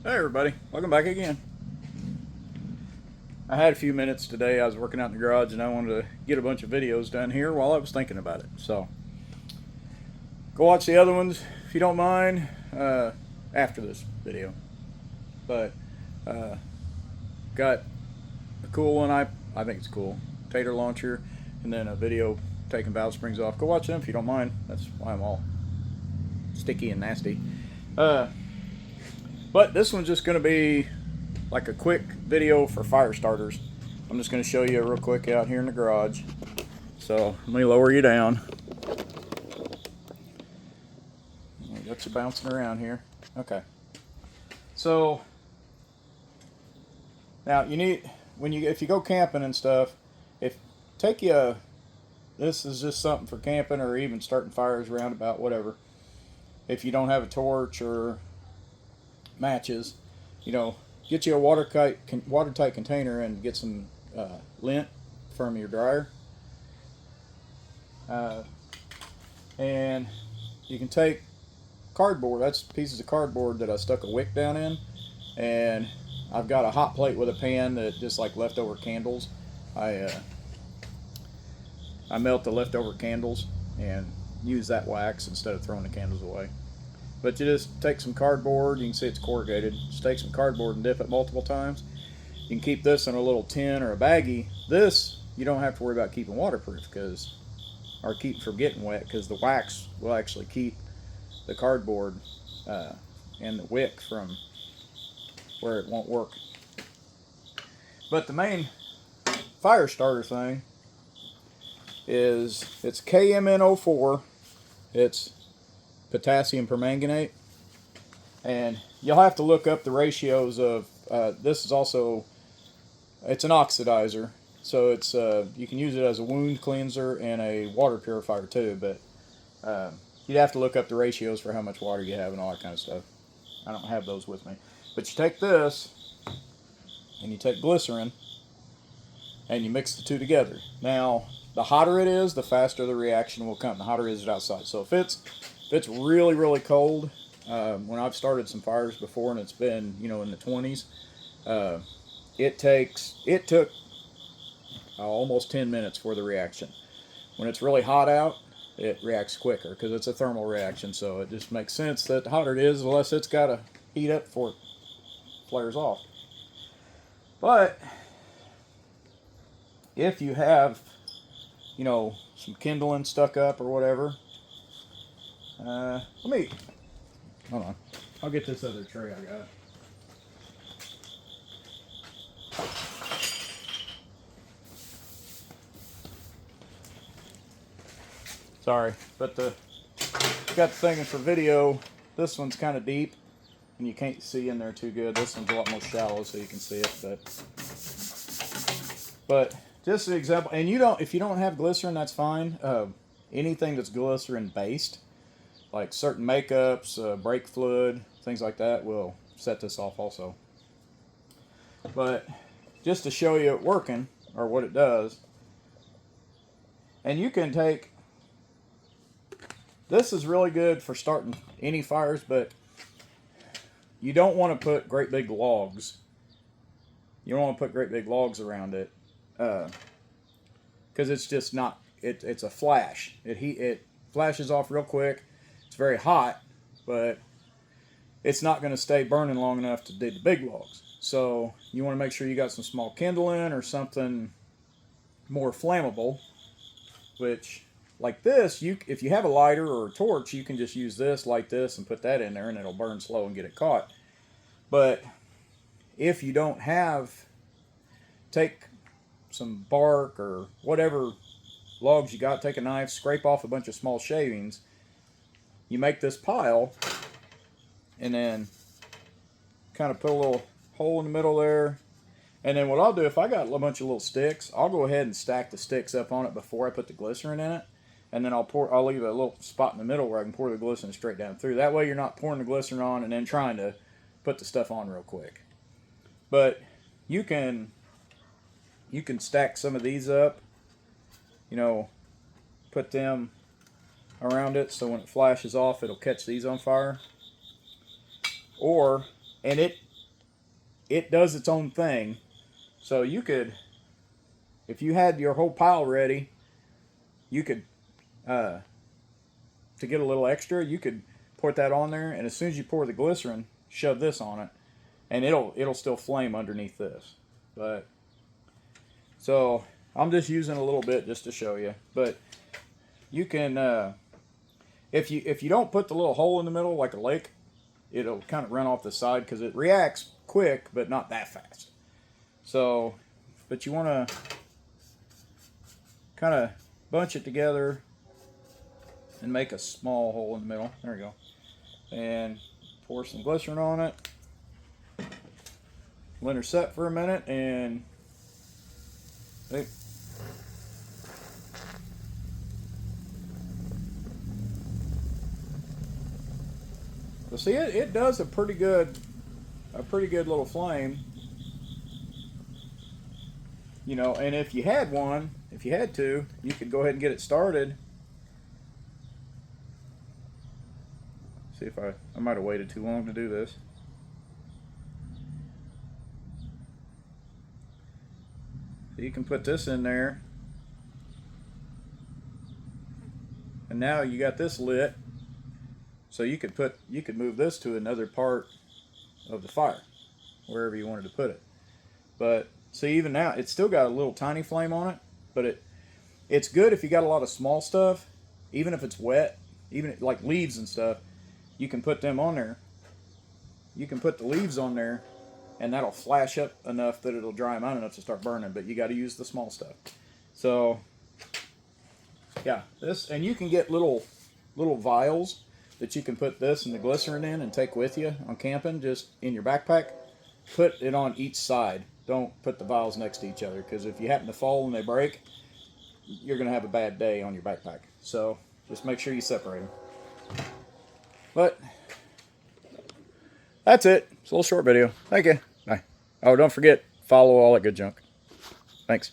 Hey everybody, welcome back again. I had a few minutes today. I was working out in the garage and I wanted to get a bunch of videos done here while I was thinking about it. So go watch the other ones if you don't mind after this video. But got a cool one. I think it's cool. Tater launcher, and then a video taking valve springs off. Go watch them if you don't mind. That's why I'm all sticky and nasty. But this one's just going to be like a quick video for fire starters. I'm just going to show you real quick out here in the garage. So let me lower you down. I got you bouncing around here. Okay. So now you need, if you go camping and stuff, this is just something for camping or even starting fires around about whatever. If you don't have a torch or matches, get you a watertight container and get some lint from your dryer. And you can take cardboard. That's pieces of cardboard that I stuck a wick down in, and I've got a hot plate with a pan that just like leftover candles. I melt the leftover candles and use that wax instead of throwing the candles away. But you just take some cardboard, you can see it's corrugated, just take some cardboard and dip it multiple times. You can keep this in a little tin or a baggie. This, you don't have to worry about keeping waterproof or keep from getting wet, because the wax will actually keep the cardboard and the wick from where it won't work. But the main fire starter thing is, it's KMNO4. It's potassium permanganate, and you'll have to look up the ratios of this is also, it's an oxidizer, so it's you can use it as a wound cleanser and a water purifier too, but you'd have to look up the ratios for how much water you have and all that kind of stuff. I don't have those with me, but you take this and you take glycerin and you mix the two together. Now the hotter it is, the faster the reaction will come. The hotter it is outside. So if it's really, really cold, when I've started some fires before and it's been, in the 20s, it took almost 10 minutes for the reaction. When it's really hot out, it reacts quicker because it's a thermal reaction. So it just makes sense that the hotter it is, the less it's got to heat up before it flares off. But if you have, some kindling stuck up or whatever, hold on. I'll get this other tray I got. Sorry, but got the thing for video. This one's kind of deep, and you can't see in there too good. This one's a lot more shallow, so you can see it. But just an example, and if you don't have glycerin, that's fine. Anything that's glycerin based, like certain makeups, brake fluid, things like that, will set this off also. But just to show you it working, or what it does, and you can take, this is really good for starting any fires, but you don't want to put great big logs. You don't want to put great big logs around it, because it's just not, it's a flash. It flashes off real quick. It's very hot, but it's not going to stay burning long enough to dig the big logs. So you want to make sure you got some small kindling or something more flammable, which, like this, if you have a lighter or a torch, you can just use this, light this, and put that in there, and it'll burn slow and get it caught. But if you don't have, take some bark or whatever logs you got, take a knife, scrape off a bunch of small shavings, you make this pile, and then kind of put a little hole in the middle there. And then what I'll do, if I got a bunch of little sticks, I'll go ahead and stack the sticks up on it before I put the glycerin in it. And then I'll leave a little spot in the middle where I can pour the glycerin straight down through. That way you're not pouring the glycerin on and then trying to put the stuff on real quick. But you can stack some of these up, put them around it so when it flashes off, it'll catch these on fire. And it does its own thing. So you could, if you had your whole pile ready, you could, to get a little extra, you could pour that on there, and as soon as you pour the glycerin, shove this on it, and it'll still flame underneath this. But so I'm just using a little bit just to show you. But you can, if you don't put the little hole in the middle like a lake, it'll kind of run off the side because it reacts quick, but not that fast. So, but you want to kind of bunch it together and make a small hole in the middle. There we go. And pour some glycerin on it. Let her set for a minute, and well, see, it does a pretty good little flame. You know, and if you had to, you could go ahead and get it started. See if I might have waited too long to do this. So you can put this in there, and now you got this lit. So you could move this to another part of the fire, wherever you wanted to put it. But see, even now it's still got a little tiny flame on it, but it's good if you got a lot of small stuff, even if it's wet, even like leaves and stuff. You can put them on there. You can put the leaves on there, and that'll flash up enough that it'll dry them out enough to start burning. But you got to use the small stuff. So yeah, this, and you can get little vials that you can put this and the glycerin in and take with you on camping, just in your backpack. Put it on each side. Don't put the vials next to each other, because if you happen to fall and they break, you're going to have a bad day on your backpack. So just make sure you separate them. But that's it. It's a little short video. Thank you. Bye. Oh, don't forget, follow all that good junk. Thanks.